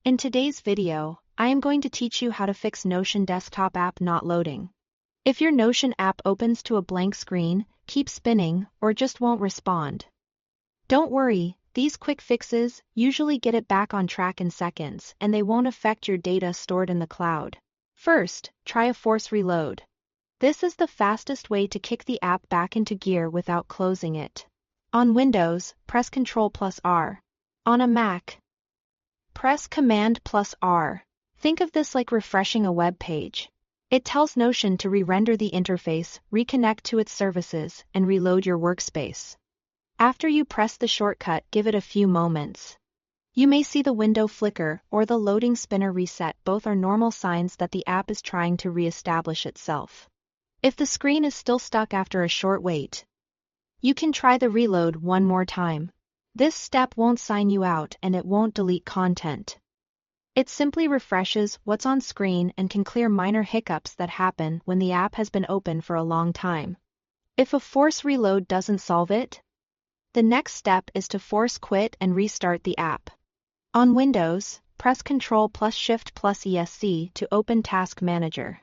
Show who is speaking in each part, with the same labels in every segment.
Speaker 1: In today's video, I am going to teach you how to fix Notion desktop app not loading. If your Notion app opens to a blank screen, keeps spinning, or just won't respond, don't worry, these quick fixes usually get it back on track in seconds and they won't affect your data stored in the cloud. First, try a force reload. This is the fastest way to kick the app back into gear without closing it. On Windows, press Ctrl+R. On a Mac, press Command+R. Think of this like refreshing a web page. It tells Notion to re-render the interface, reconnect to its services, and reload your workspace. After you press the shortcut, give it a few moments. You may see the window flicker or the loading spinner reset. Both are normal signs that the app is trying to re-establish itself. If the screen is still stuck after a short wait, you can try the reload one more time. This step won't sign you out and it won't delete content. It simply refreshes what's on screen and can clear minor hiccups that happen when the app has been open for a long time. If a force reload doesn't solve it, the next step is to force quit and restart the app. On Windows, press Ctrl+Shift+ESC to open Task Manager.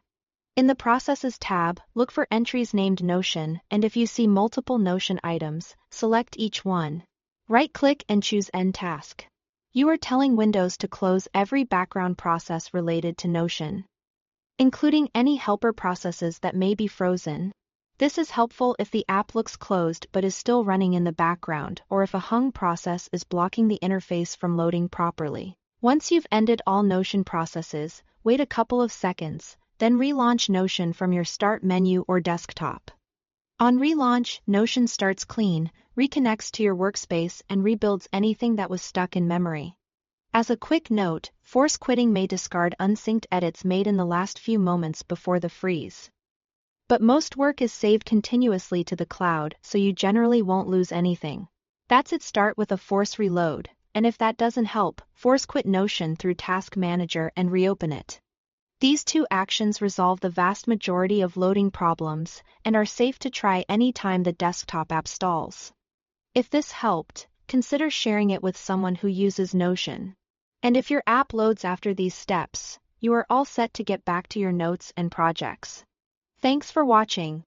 Speaker 1: In the Processes tab, look for entries named Notion, and if you see multiple Notion items, select each one. Right-click and choose End Task. You are telling Windows to close every background process related to Notion, including any helper processes that may be frozen. This is helpful if the app looks closed but is still running in the background, or if a hung process is blocking the interface from loading properly. Once you've ended all Notion processes, wait a couple of seconds, then relaunch Notion from your Start menu or desktop. On relaunch, Notion starts clean, reconnects to your workspace, and rebuilds anything that was stuck in memory. As a quick note, force quitting may discard unsynced edits made in the last few moments before the freeze. But most work is saved continuously to the cloud, so you generally won't lose anything. That's it. Start with a force reload, and if that doesn't help, force quit Notion through Task Manager and reopen it. These two actions resolve the vast majority of loading problems and are safe to try anytime the desktop app stalls. If this helped, consider sharing it with someone who uses Notion. And if your app loads after these steps, you are all set to get back to your notes and projects. Thanks for watching.